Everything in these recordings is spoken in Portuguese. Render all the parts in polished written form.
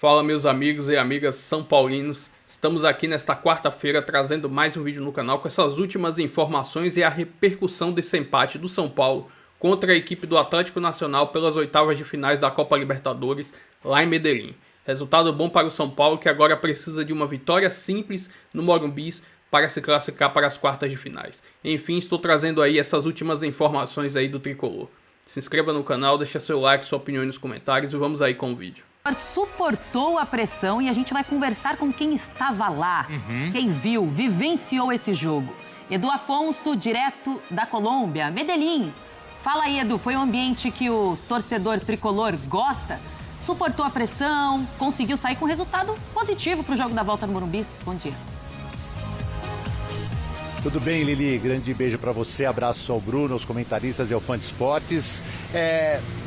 Fala, meus amigos e amigas são paulinos, estamos aqui nesta quarta-feira trazendo mais um vídeo no canal com essas últimas informações e a repercussão desse empate do São Paulo contra a equipe do Atlético Nacional pelas oitavas de finais da Copa Libertadores lá em Medellín. Resultado bom para o São Paulo, que agora precisa de uma vitória simples no Morumbi para se classificar para as quartas de finais. Enfim, estou trazendo aí essas últimas informações aí do Tricolor. Se inscreva no canal, deixa seu like, sua opinião nos comentários e vamos aí com o vídeo. Suportou a pressão e a gente vai conversar com quem estava lá, quem viu, vivenciou esse jogo. Edu Afonso, direto da Colômbia, Medellín. Fala aí, Edu, foi um ambiente que o torcedor tricolor gosta? Suportou a pressão, conseguiu sair com resultado positivo para o jogo da volta no Morumbi? Bom dia. Tudo bem, Lili? Grande beijo para você, abraço ao Bruno, aos comentaristas e ao fã de esportes.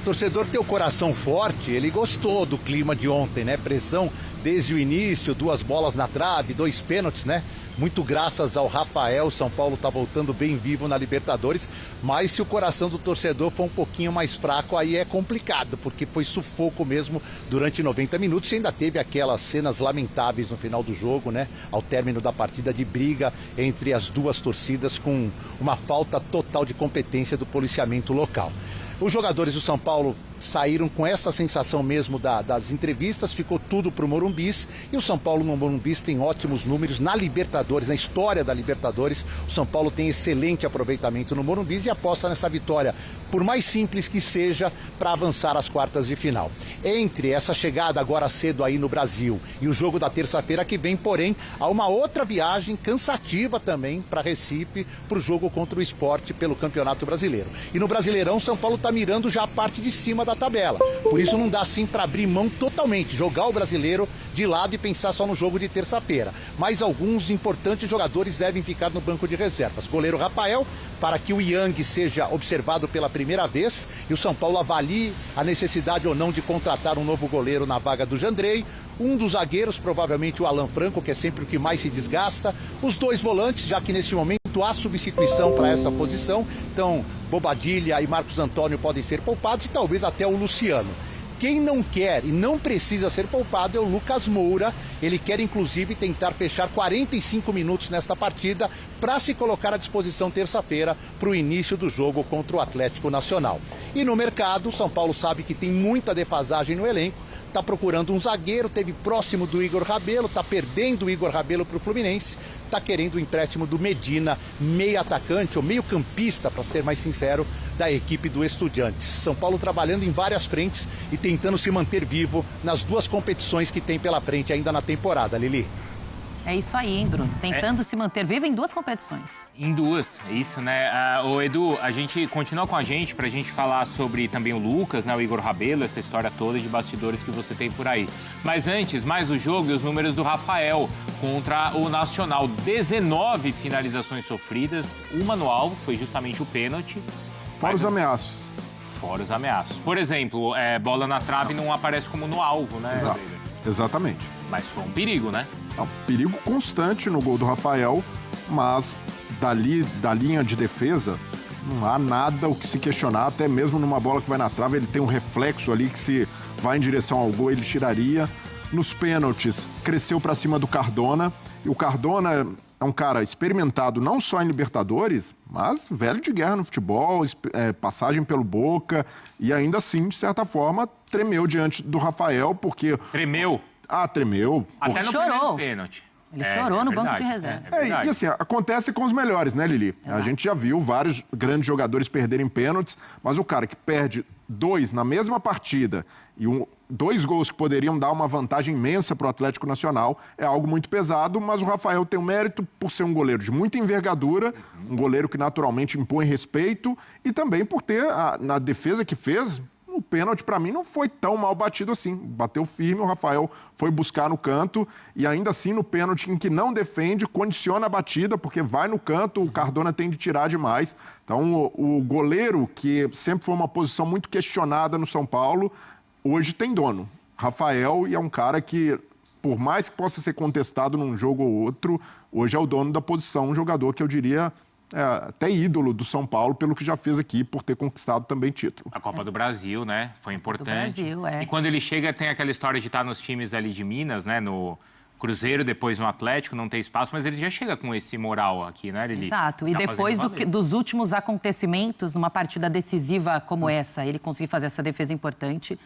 Torcedor tem o coração forte, ele gostou do clima de ontem, né? Pressão desde o início, 2 bolas na trave, 2 pênaltis, né? Muito graças ao Rafael, São Paulo tá voltando bem vivo na Libertadores, mas se o coração do torcedor for um pouquinho mais fraco, aí é complicado, porque foi sufoco mesmo durante 90 minutos e ainda teve aquelas cenas lamentáveis no final do jogo, né? Ao término da partida, de briga entre as duas torcidas com uma falta total de competência do policiamento local. Os jogadores do São Paulo saíram com essa sensação mesmo das entrevistas, ficou tudo pro Morumbi, e o São Paulo no Morumbi tem ótimos números na Libertadores, na história da Libertadores. O São Paulo tem excelente aproveitamento no Morumbi e aposta nessa vitória, por mais simples que seja, para avançar às quartas de final. Entre essa chegada agora cedo aí no Brasil e o jogo da terça-feira que vem, porém, há uma outra viagem cansativa também para Recife, para o jogo contra o Sport pelo Campeonato Brasileiro. E no Brasileirão, São Paulo está mirando já a parte de cima da tabela. Por isso não dá assim para abrir mão totalmente, jogar o Brasileiro de lado e pensar só no jogo de terça-feira. Mas alguns importantes jogadores devem ficar no banco de reservas. Goleiro Rafael, para que o Yang seja observado pela primeira vez e o São Paulo avalie a necessidade ou não de contratar um novo goleiro na vaga do Jandrei. Um dos zagueiros, provavelmente o Alan Franco, que é sempre o que mais se desgasta. Os 2 volantes, já que neste momento há substituição para essa posição. Então, Bobadilla e Marcos Antônio podem ser poupados e talvez até o Luciano. Quem não quer e não precisa ser poupado é o Lucas Moura. Ele quer, inclusive, tentar fechar 45 minutos nesta partida para se colocar à disposição terça-feira para o início do jogo contra o Atlético Nacional. E no mercado, o São Paulo sabe que tem muita defasagem no elenco. Está procurando um zagueiro, teve próximo do Igor Rabelo, está perdendo o Igor Rabelo para o Fluminense, está querendo o empréstimo do Medina, meio atacante ou meio campista, para ser mais sincero, da equipe do Estudiantes. São Paulo trabalhando em várias frentes e tentando se manter vivo nas 2 competições que tem pela frente ainda na temporada, Lili. É isso aí, hein, Bruno? Tentando se manter vivo em 2 competições. Em 2, é isso, né? Ô, Edu, a gente continua com a gente pra gente falar sobre também o Lucas, né? O Igor Rabelo, essa história toda de bastidores que você tem por aí. Mas antes, mais o jogo e os números do Rafael contra o Nacional. 19 finalizações sofridas, uma no alvo, que foi justamente o pênalti. Fora os ameaços. Fora os ameaços. Por exemplo, bola na trave não aparece como no alvo, né? Exato. Exatamente. Mas foi um perigo, né? É um perigo constante no gol do Rafael, mas dali, da linha de defesa, não há nada o que se questionar, até mesmo numa bola que vai na trave, ele tem um reflexo ali que se vai em direção ao gol, ele tiraria. Nos pênaltis, cresceu para cima do Cardona, e o Cardona é um cara experimentado não só em Libertadores, mas velho de guerra no futebol, passagem pelo Boca, e ainda assim, de certa forma, tremeu diante do Rafael, porque... Tremeu? Tremeu. Até no primeiro pênalti. Ele chorou no banco de reserva. E assim, acontece com os melhores, né, Lili? Exato. A gente já viu vários grandes jogadores perderem pênaltis, mas o cara que perde 2 na mesma partida e 2 gols que poderiam dar uma vantagem imensa para o Atlético Nacional é algo muito pesado, mas o Rafael tem um mérito por ser um goleiro de muita envergadura, um goleiro que naturalmente impõe respeito e também por ter, na defesa que fez... O pênalti, para mim, não foi tão mal batido assim. Bateu firme, o Rafael foi buscar no canto e ainda assim no pênalti em que não defende, condiciona a batida, porque vai no canto, o Cardona tem de tirar demais. Então, o goleiro, que sempre foi uma posição muito questionada no São Paulo, hoje tem dono. Rafael, e é um cara que, por mais que possa ser contestado num jogo ou outro, hoje é o dono da posição, um jogador que eu diria... até ídolo do São Paulo pelo que já fez aqui, por ter conquistado também título. A Copa do Brasil, né? Foi importante. Do Brasil, é. E quando ele chega, tem aquela história de estar nos times ali de Minas, né? No Cruzeiro, depois no Atlético, não tem espaço, mas ele já chega com esse moral aqui, né, Lili? Exato. E depois dos últimos acontecimentos, numa partida decisiva como essa, ele conseguir fazer essa defesa importante,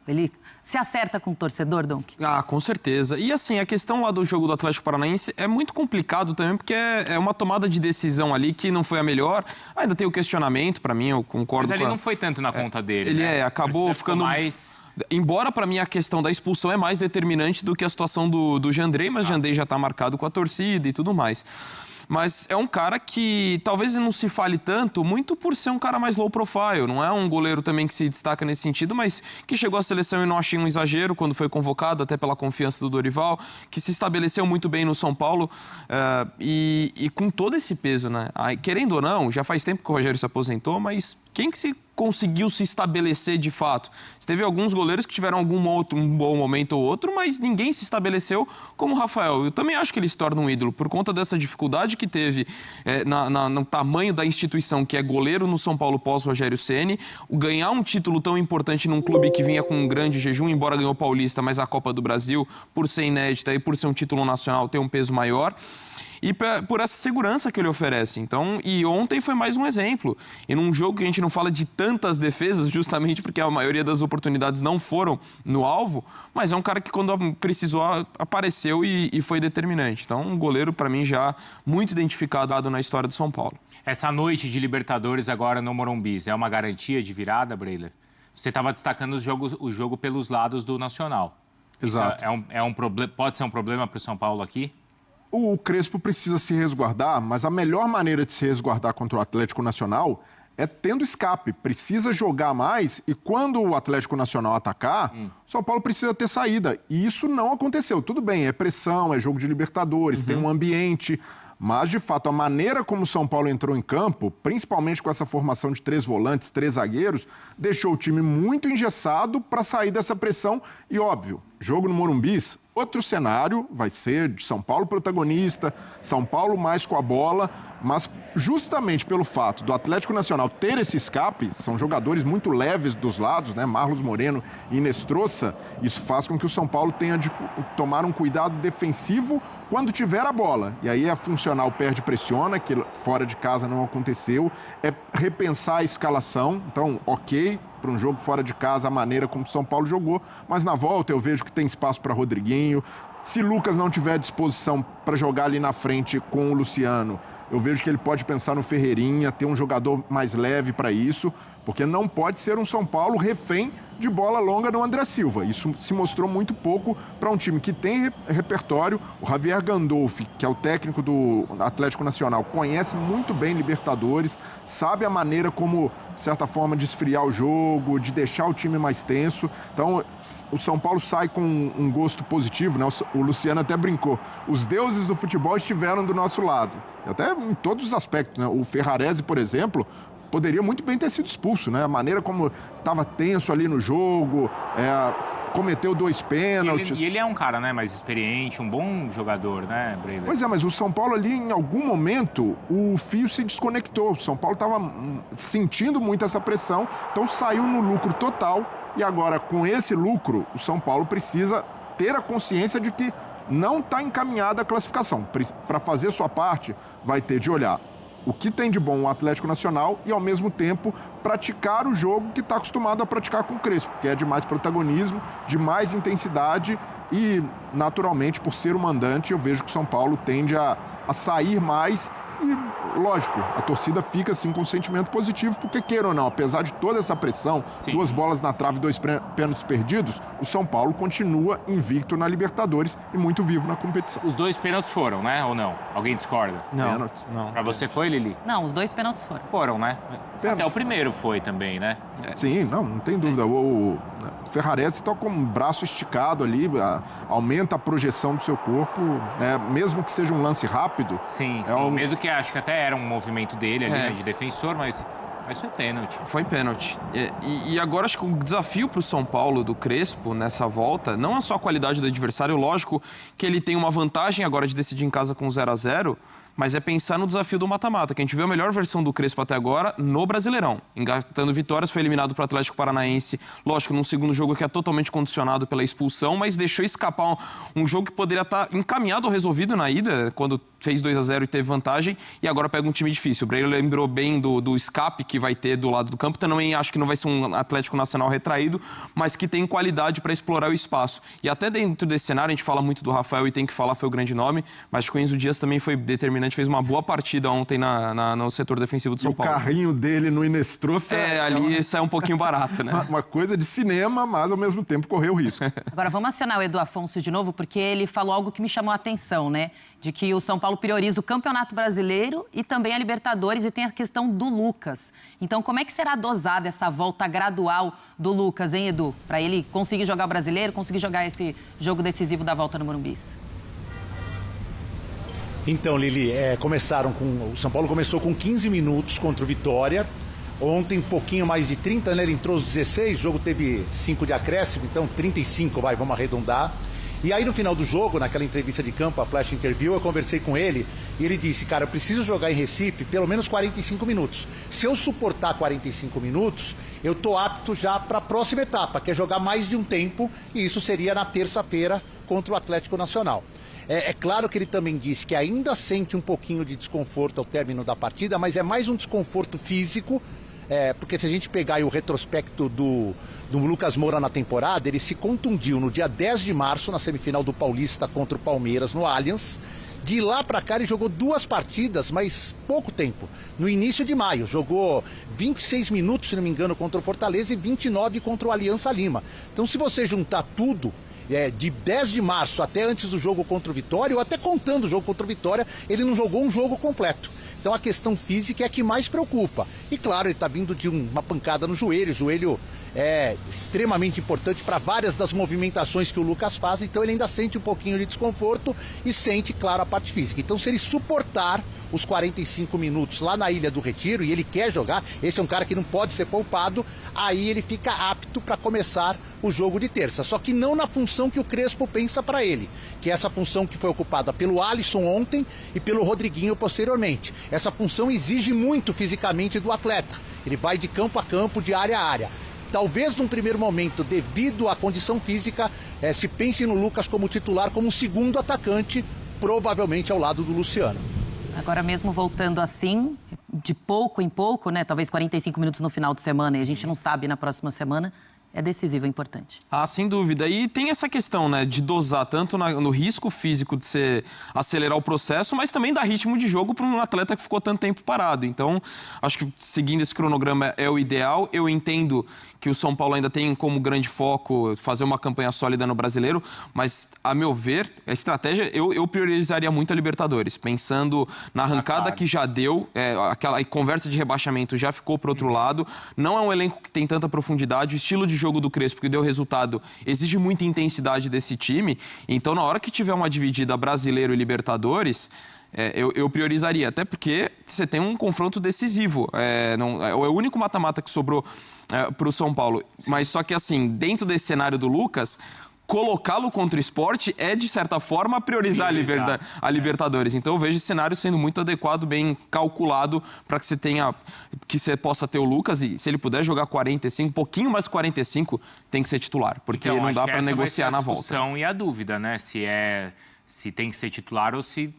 ele se acerta com o torcedor, Donk? Ah, com certeza. E assim, a questão lá do jogo do Atlético Paranaense é muito complicado também, porque é uma tomada de decisão ali que não foi a melhor. Ainda tem o questionamento, pra mim, eu concordo. Mas ali não foi tanto na conta dele, ele né? Acabou ficando mais... Embora, pra mim, a questão da expulsão é mais determinante do que a situação do Jandrei, mas Jandrei já tá marcado com a torcida e tudo mais. Mas é um cara que talvez não se fale tanto, muito por ser um cara mais low profile. Não é um goleiro também que se destaca nesse sentido, mas que chegou à seleção e não achei um exagero quando foi convocado, até pela confiança do Dorival, que se estabeleceu muito bem no São Paulo e com todo esse peso, né? Querendo ou não, já faz tempo que o Rogério se aposentou, mas quem que conseguiu se estabelecer de fato? Teve alguns goleiros que tiveram um bom momento ou outro, mas ninguém se estabeleceu como o Rafael. Eu também acho que ele se torna um ídolo por conta dessa dificuldade que teve no tamanho da instituição que é goleiro no São Paulo pós-Rogério Ceni, ganhar um título tão importante num clube que vinha com um grande jejum, embora ganhou o Paulista, mas a Copa do Brasil, por ser inédita e por ser um título nacional, tem um peso maior. E por essa segurança que ele oferece. Então, e ontem foi mais um exemplo. E num jogo que a gente não fala de tantas defesas, justamente porque a maioria das oportunidades não foram no alvo, mas é um cara que quando precisou apareceu e foi determinante. Então, um goleiro, para mim, já muito identificado na história do São Paulo. Essa noite de Libertadores agora no Morumbi, é uma garantia de virada, Breiler? Você estava destacando o jogo pelos lados do Nacional. Exato. Pode ser um problema para o São Paulo aqui? O Crespo precisa se resguardar, mas a melhor maneira de se resguardar contra o Atlético Nacional é tendo escape. Precisa jogar mais e quando o Atlético Nacional atacar, o São Paulo precisa ter saída. E isso não aconteceu. Tudo bem, é pressão, é jogo de Libertadores, tem um ambiente... Mas, de fato, a maneira como o São Paulo entrou em campo, principalmente com essa formação de 3 volantes, 3 zagueiros, deixou o time muito engessado para sair dessa pressão. E, óbvio, jogo no Morumbi, outro cenário vai ser de São Paulo protagonista, São Paulo mais com a bola, mas justamente pelo fato do Atlético Nacional ter esse escape, são jogadores muito leves dos lados, né? Marlos Moreno e Inestrosa, isso faz com que o São Paulo tenha de tomar um cuidado defensivo quando tiver a bola. E aí é funcional perde-pressiona, que fora de casa não aconteceu, é repensar a escalação, então ok, para um jogo fora de casa, a maneira como o São Paulo jogou, mas na volta eu vejo que tem espaço para Rodriguinho. Se Lucas não tiver disposição para jogar ali na frente com o Luciano, eu vejo que ele pode pensar no Ferreirinha, ter um jogador mais leve para isso, porque não pode ser um São Paulo refém de bola longa do André Silva. Isso se mostrou muito pouco para um time que tem repertório. O Javier Gandolfi, que é o técnico do Atlético Nacional, conhece muito bem Libertadores, sabe a maneira como, de certa forma, de esfriar o jogo, de deixar o time mais tenso. Então, o São Paulo sai com um gosto positivo, né? O Luciano até brincou. Os deuses do futebol estiveram do nosso lado. Até em todos os aspectos, né? O Ferrarese, por exemplo, poderia muito bem ter sido expulso, né? A maneira como estava tenso ali no jogo, cometeu 2 pênaltis. E ele é um cara, né, mais experiente, um bom jogador, né, Breiler? Pois é, mas o São Paulo ali, em algum momento, o fio se desconectou. O São Paulo estava sentindo muito essa pressão, então saiu no lucro total. E agora, com esse lucro, o São Paulo precisa ter a consciência de que não está encaminhada a classificação. Para fazer sua parte, vai ter de olhar o que tem de bom o Atlético Nacional e, ao mesmo tempo, praticar o jogo que está acostumado a praticar com o Crespo, que é de mais protagonismo, de mais intensidade e, naturalmente, por ser o mandante, eu vejo que o São Paulo tende a sair mais e, lógico, a torcida fica, assim, com um sentimento positivo, porque, queira ou não, apesar de toda essa pressão, 2 bolas na trave, 2 pênaltis perdidos, o São Paulo continua invicto na Libertadores e muito vivo na competição. Os 2 pênaltis foram, né? Ou não? Alguém discorda? Não. Pra você foi, Lili? Não, os 2 pênaltis foram. Foram, né? Até o primeiro foi também, né? Sim, não tem dúvida. O Ferrarese está com o braço esticado ali, aumenta a projeção do seu corpo, mesmo que seja um lance rápido. Sim. Mesmo que acho que até era um movimento dele ali, né, de defensor, mas foi pênalti. Foi pênalti. E agora acho que o desafio para o São Paulo do Crespo nessa volta não é só a qualidade do adversário, lógico que ele tem uma vantagem agora de decidir em casa com 0-0, mas é pensar no desafio do mata-mata, que a gente viu a melhor versão do Crespo até agora no Brasileirão. Engatando vitórias, foi eliminado para o Atlético Paranaense, lógico, num segundo jogo que é totalmente condicionado pela expulsão, mas deixou escapar um jogo que poderia estar encaminhado ou resolvido na ida, quando fez 2-0 e teve vantagem, e agora pega um time difícil. O Breyer lembrou bem do escape que vai ter do lado do campo, também acho que não vai ser um Atlético Nacional retraído, mas que tem qualidade para explorar o espaço. E até dentro desse cenário, a gente fala muito do Rafael e tem que falar, foi o grande nome, mas o Enzo Dias também foi determinante, fez uma boa partida ontem no setor defensivo do São Paulo. O carrinho dele no Inestro... ali sai um pouquinho barato, né? Uma coisa de cinema, mas ao mesmo tempo correu o risco. Agora, vamos acionar o Edu Afonso de novo, porque ele falou algo que me chamou a atenção, né? De que o São Paulo prioriza o Campeonato Brasileiro e também a Libertadores, e tem a questão do Lucas. Então, como é que será dosada essa volta gradual do Lucas, hein, Edu? Para ele conseguir jogar o Brasileiro, conseguir jogar esse jogo decisivo da volta no Morumbi. Então, Lili, o São Paulo começou com 15 minutos contra o Vitória. Ontem, um pouquinho mais de 30, né? Ele entrou aos 16, o jogo teve 5 de acréscimo, então 35, vamos arredondar. E aí, no final do jogo, naquela entrevista de campo, a Flash Interview, eu conversei com ele e ele disse, cara, eu preciso jogar em Recife pelo menos 45 minutos. Se eu suportar 45 minutos, eu tô apto já para a próxima etapa, que é jogar mais de um tempo, e isso seria na terça-feira contra o Atlético Nacional. É claro que ele também disse que ainda sente um pouquinho de desconforto ao término da partida, mas é mais um desconforto físico, porque se a gente pegar aí o retrospecto do Lucas Moura na temporada, ele se contundiu no dia 10 de março, na semifinal do Paulista contra o Palmeiras no Allianz. De lá para cá ele jogou 2 partidas, mas pouco tempo. No início de maio, jogou 26 minutos, se não me engano, contra o Fortaleza e 29 contra o Aliança Lima. Então, se você juntar tudo, de 10 de março até antes do jogo contra o Vitória, ou até contando o jogo contra o Vitória, ele não jogou um jogo completo. Então a questão física é a que mais preocupa. E claro, ele está vindo de uma pancada no joelho. O joelho é extremamente importante para várias das movimentações que o Lucas faz. Então ele ainda sente um pouquinho de desconforto e sente, claro, a parte física. Então, se ele suportar os 45 minutos lá na Ilha do Retiro, e ele quer jogar, esse é um cara que não pode ser poupado, aí ele fica apto para começar o jogo de terça. Só que não na função que o Crespo pensa para ele, que é essa função que foi ocupada pelo Alisson ontem e pelo Rodriguinho posteriormente. Essa função exige muito fisicamente do atleta. Ele vai de campo a campo, de área a área. Talvez num primeiro momento, devido à condição física, se pense no Lucas como titular, como segundo atacante, provavelmente ao lado do Luciano. Agora mesmo voltando assim, de pouco em pouco, né? Talvez 45 minutos no final de semana, e a gente não sabe na próxima semana, é decisivo, é importante. Ah, sem dúvida. E tem essa questão, né, de dosar tanto no risco físico de acelerar o processo, mas também dar ritmo de jogo para um atleta que ficou tanto tempo parado. Então, acho que seguindo esse cronograma é o ideal. Eu entendo que o São Paulo ainda tem como grande foco fazer uma campanha sólida no Brasileiro, mas, a meu ver, a estratégia, eu priorizaria muito a Libertadores, pensando na arrancada que já deu, aquela conversa de rebaixamento já ficou para outro lado, não é um elenco que tem tanta profundidade, o estilo de jogo do Crespo que deu resultado exige muita intensidade desse time, então na hora que tiver uma dividida Brasileiro e Libertadores, eu priorizaria, até porque você tem um confronto decisivo, é o único mata-mata que sobrou para o São Paulo. Sim. Mas só que assim, dentro desse cenário do Lucas, colocá-lo contra o Sport é, de certa forma, priorizar a Libertadores. Então eu vejo esse cenário sendo muito adequado, bem calculado, para que você possa ter o Lucas, e se ele puder jogar 45, um pouquinho mais 45, tem que ser titular, porque então, não dá para negociar na volta. A discussão e a dúvida, né? Se tem que ser titular ou se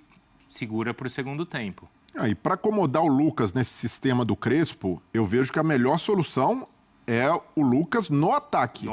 segura para o segundo tempo. E para acomodar o Lucas nesse sistema do Crespo, eu vejo que a melhor solução é o Lucas no ataque.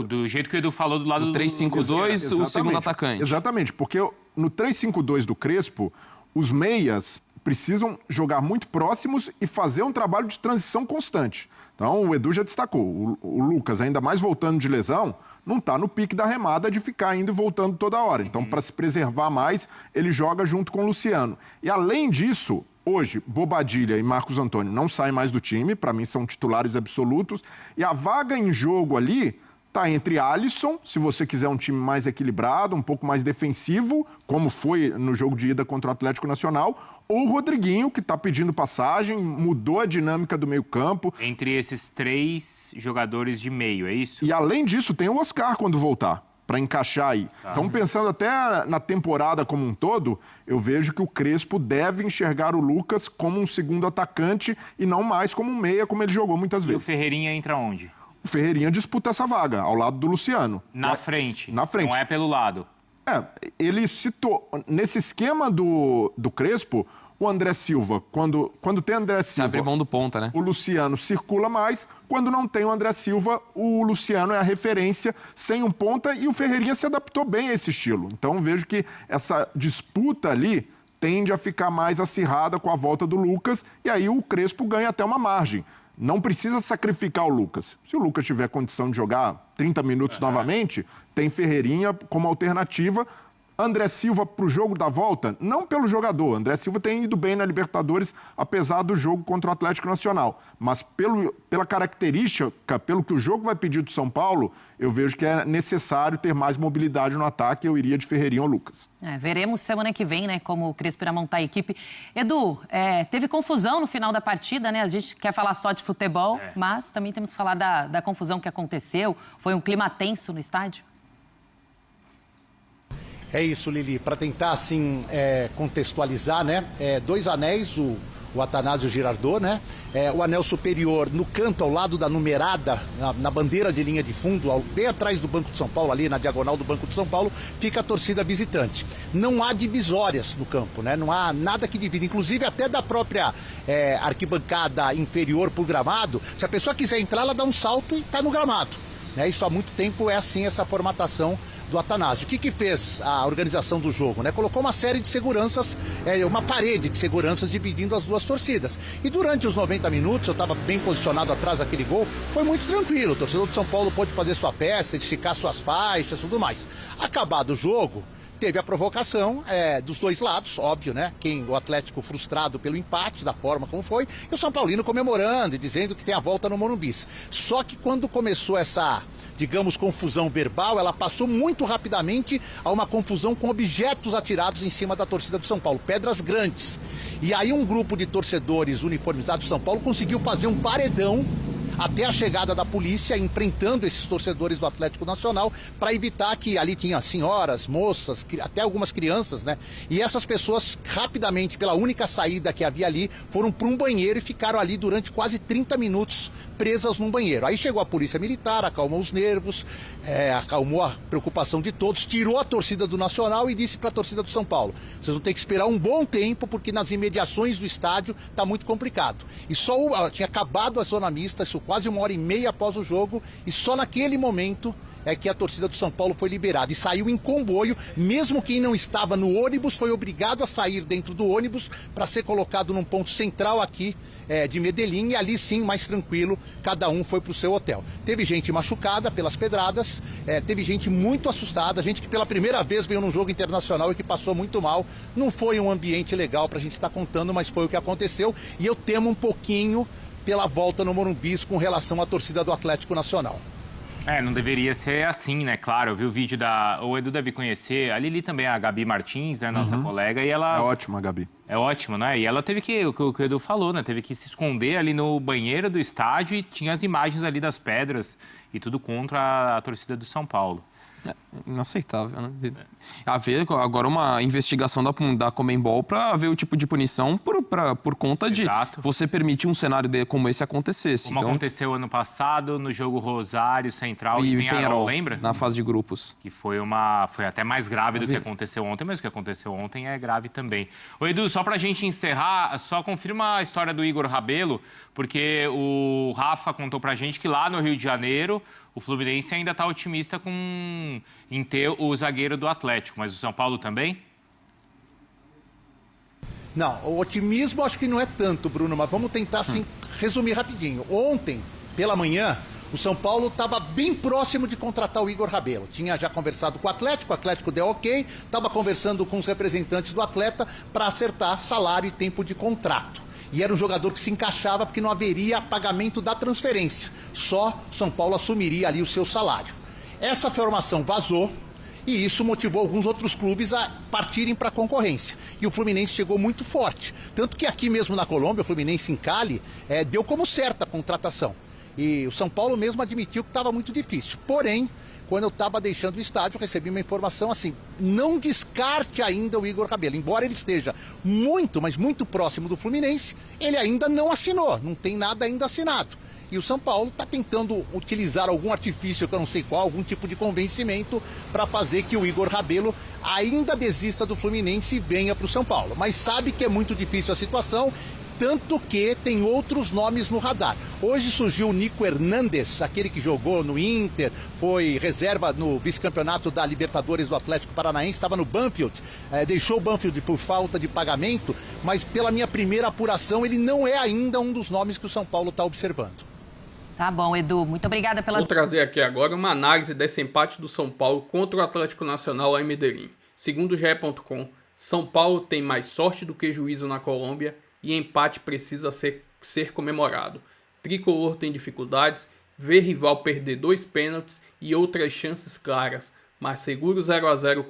Do jeito que o Edu falou do lado do 3-5-2, o segundo atacante. Exatamente, porque no 3-5-2 do Crespo, os meias precisam jogar muito próximos e fazer um trabalho de transição constante. Então, o Edu já destacou, o Lucas, ainda mais voltando de lesão, não está no pique da remada de ficar indo e voltando toda hora. Então, para se preservar mais, ele joga junto com o Luciano. E, além disso, hoje, Bobadilla e Marcos Antônio não saem mais do time, para mim são titulares absolutos, e a vaga em jogo ali está entre Alisson, se você quiser um time mais equilibrado, um pouco mais defensivo, como foi no jogo de ida contra o Atlético Nacional, ou o Rodriguinho, que está pedindo passagem, mudou a dinâmica do meio-campo. Entre esses 3 jogadores de meio, é isso? E além disso, tem o Oscar quando voltar. para encaixar aí. Então, pensando até na temporada como um todo, eu vejo que o Crespo deve enxergar o Lucas como um segundo atacante e não mais como um meia, como ele jogou muitas vezes. E o Ferreirinha entra onde? O Ferreirinha disputa essa vaga, ao lado do Luciano. Na frente? Na frente. Não é pelo lado? Ele citou... Nesse esquema do Crespo, o André Silva, quando tem André Silva... Abre mão do ponta, né? O Luciano circula mais. Quando não tem o André Silva, o Luciano é a referência sem um ponta e o Ferreirinha se adaptou bem a esse estilo. Então, vejo que essa disputa ali tende a ficar mais acirrada com a volta do Lucas e aí o Crespo ganha até uma margem. Não precisa sacrificar o Lucas. Se o Lucas tiver condição de jogar 30 minutos novamente, tem Ferreirinha como alternativa. André Silva para o jogo da volta, não pelo jogador. André Silva tem ido bem na Libertadores, apesar do jogo contra o Atlético Nacional. Mas pela característica, pelo que o jogo vai pedir do São Paulo, eu vejo que é necessário ter mais mobilidade no ataque. Eu iria de Ferreirinha ou Lucas. Veremos semana que vem, né, como o Crespo irá montar a equipe. Edu, teve confusão no final da partida, né? A gente quer falar só de futebol, mas também temos que falar da confusão que aconteceu. Foi um clima tenso no estádio? É isso, Lili. Para tentar, assim, contextualizar, né? 2 anéis, o Atanásio Girardot, né? O anel superior no canto, ao lado da numerada, na bandeira de linha de fundo, bem atrás do Banco de São Paulo, ali na diagonal do Banco de São Paulo, fica a torcida visitante. Não há divisórias no campo, né? Não há nada que divida. Inclusive, até da própria arquibancada inferior pro gramado, se a pessoa quiser entrar, ela dá um salto e está no gramado. Né? Isso há muito tempo é assim, essa formatação do Atanásio. O que fez a organização do jogo? Né? Colocou uma série de seguranças, uma parede de seguranças dividindo as duas torcidas. E durante os 90 minutos, eu estava bem posicionado atrás daquele gol, foi muito tranquilo. O torcedor de São Paulo pôde fazer sua peça, edificar suas faixas e tudo mais. Acabado o jogo, teve a provocação dos dois lados, óbvio, né? O Atlético frustrado pelo empate, da forma como foi, e o São Paulino comemorando e dizendo que tem a volta no Morumbi. Só que quando começou essa, digamos, confusão verbal, ela passou muito rapidamente a uma confusão com objetos atirados em cima da torcida do São Paulo, pedras grandes. E aí um grupo de torcedores uniformizados do São Paulo conseguiu fazer um paredão até a chegada da polícia, enfrentando esses torcedores do Atlético Nacional, para evitar que ali tinha senhoras, moças, até algumas crianças, né? E essas pessoas, rapidamente, pela única saída que havia ali, foram para um banheiro e ficaram ali durante quase 30 minutos presas num banheiro. Aí chegou a polícia militar, acalmou os nervos, acalmou a preocupação de todos, tirou a torcida do Nacional e disse para a torcida do São Paulo: vocês vão ter que esperar um bom tempo, porque nas imediações do estádio está muito complicado. E só tinha acabado a zona mista, isso quase 1h30 após o jogo, e só naquele momento é que a torcida do São Paulo foi liberada e saiu em comboio. Mesmo quem não estava no ônibus foi obrigado a sair dentro do ônibus para ser colocado num ponto central aqui de Medellín, e ali sim, mais tranquilo, cada um foi para o seu hotel. Teve gente machucada pelas pedradas, teve gente muito assustada, gente que pela primeira vez veio num jogo internacional e que passou muito mal. Não foi um ambiente legal para a gente estar contando, mas foi o que aconteceu, e eu temo um pouquinho pela volta no Morumbi com relação à torcida do Atlético Nacional. Não deveria ser assim, né? Claro, eu vi o vídeo o Edu deve conhecer, a Lili também, a Gabi Martins, né, nossa colega, e ela... É ótima, Gabi. É ótimo, né? E ela teve que, o que o Edu falou, né? Teve que se esconder ali no banheiro do estádio e tinha as imagens ali das pedras e tudo contra a torcida do São Paulo. Inaceitável, né? Haver agora uma investigação da Conmebol para ver o tipo de punição por conta de você permitir um cenário como esse acontecesse. Como aconteceu ano passado no jogo Rosário Central e Penharol, lembra? Na fase de grupos. Que foi até mais grave do que aconteceu ontem, mas o que aconteceu ontem é grave também. Ô Edu, só pra gente encerrar, só confirma a história do Igor Rabelo, porque o Rafa contou pra gente que lá no Rio de Janeiro o Fluminense ainda está otimista em ter o zagueiro do Atlético, mas o São Paulo também? Não, o otimismo acho que não é tanto, Bruno, mas vamos tentar assim, resumir rapidinho. Ontem, pela manhã, o São Paulo estava bem próximo de contratar o Igor Rabelo. Tinha já conversado com o Atlético deu ok, estava conversando com os representantes do atleta para acertar salário e tempo de contrato. E era um jogador que se encaixava porque não haveria pagamento da transferência. Só São Paulo assumiria ali o seu salário. Essa informação vazou e isso motivou alguns outros clubes a partirem para a concorrência. E o Fluminense chegou muito forte. Tanto que aqui mesmo na Colômbia, o Fluminense em Cali, deu como certa a contratação. E o São Paulo mesmo admitiu que estava muito difícil. Porém, quando eu estava deixando o estádio, eu recebi uma informação assim, não descarte ainda o Igor Rabelo. Embora ele esteja muito, mas muito próximo do Fluminense, ele ainda não assinou, não tem nada ainda assinado. E o São Paulo está tentando utilizar algum artifício, que eu não sei qual, algum tipo de convencimento para fazer que o Igor Rabelo ainda desista do Fluminense e venha para o São Paulo. Mas sabe que é muito difícil a situação, tanto que tem outros nomes no radar. Hoje surgiu o Nico Hernandes, aquele que jogou no Inter, foi reserva no vice-campeonato da Libertadores do Atlético Paranaense, estava no Banfield, deixou o Banfield por falta de pagamento, mas pela minha primeira apuração ele não é ainda um dos nomes que o São Paulo está observando. Tá bom, Edu. Muito obrigada pela... Vou trazer aqui agora uma análise desse empate do São Paulo contra o Atlético Nacional lá em Medellín. Segundo o GE.com, São Paulo tem mais sorte do que juízo na Colômbia e empate precisa ser comemorado. Tricolor tem dificuldades, vê rival perder 2 pênaltis e outras chances claras, mas segura o 0-0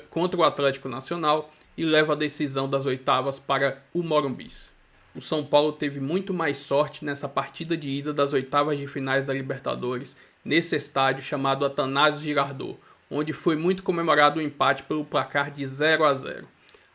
contra o Atlético Nacional e leva a decisão das oitavas para o Morumbi. O São Paulo teve muito mais sorte nessa partida de ida das oitavas de finais da Libertadores, nesse estádio chamado Atanásio Girardot, onde foi muito comemorado o empate pelo placar de 0-0.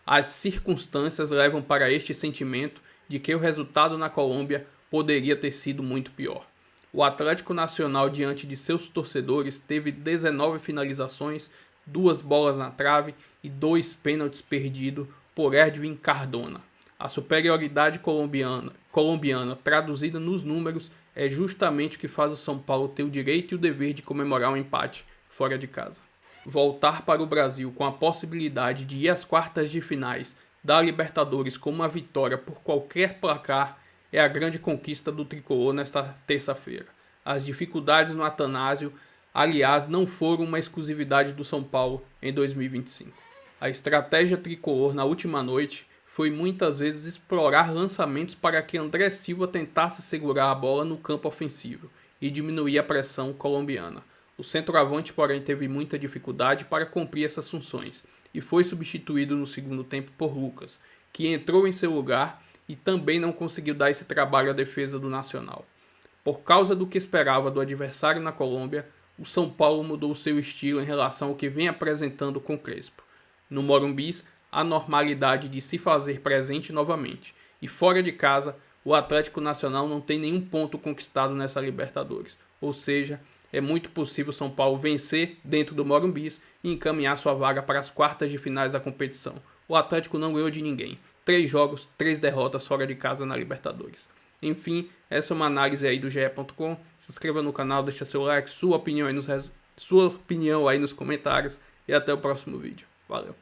As circunstâncias levam para este sentimento de que o resultado na Colômbia poderia ter sido muito pior. O Atlético Nacional, diante de seus torcedores, teve 19 finalizações, 2 bolas na trave e 2 pênaltis perdidos por Edwin Cardona. A superioridade colombiana traduzida nos números é justamente o que faz o São Paulo ter o direito e o dever de comemorar um empate fora de casa. Voltar para o Brasil com a possibilidade de ir às quartas de finais da Libertadores com uma vitória por qualquer placar é a grande conquista do tricolor nesta terça-feira. As dificuldades no Atanásio, aliás, não foram uma exclusividade do São Paulo em 2025. A estratégia tricolor na última noite foi muitas vezes explorar lançamentos para que André Silva tentasse segurar a bola no campo ofensivo e diminuir a pressão colombiana. O centroavante, porém, teve muita dificuldade para cumprir essas funções e foi substituído no segundo tempo por Lucas, que entrou em seu lugar e também não conseguiu dar esse trabalho à defesa do Nacional. Por causa do que esperava do adversário na Colômbia, o São Paulo mudou seu estilo em relação ao que vem apresentando com Crespo. No Morumbi, a normalidade de se fazer presente novamente. E fora de casa, o Atlético Nacional não tem nenhum ponto conquistado nessa Libertadores. Ou seja, é muito possível São Paulo vencer dentro do Morumbi e encaminhar sua vaga para as quartas de finais da competição. O Atlético não ganhou de ninguém. 3 jogos, 3 derrotas fora de casa na Libertadores. Enfim, essa é uma análise aí do GE.com. Se inscreva no canal, deixa seu like, sua opinião aí nos comentários e até o próximo vídeo. Valeu!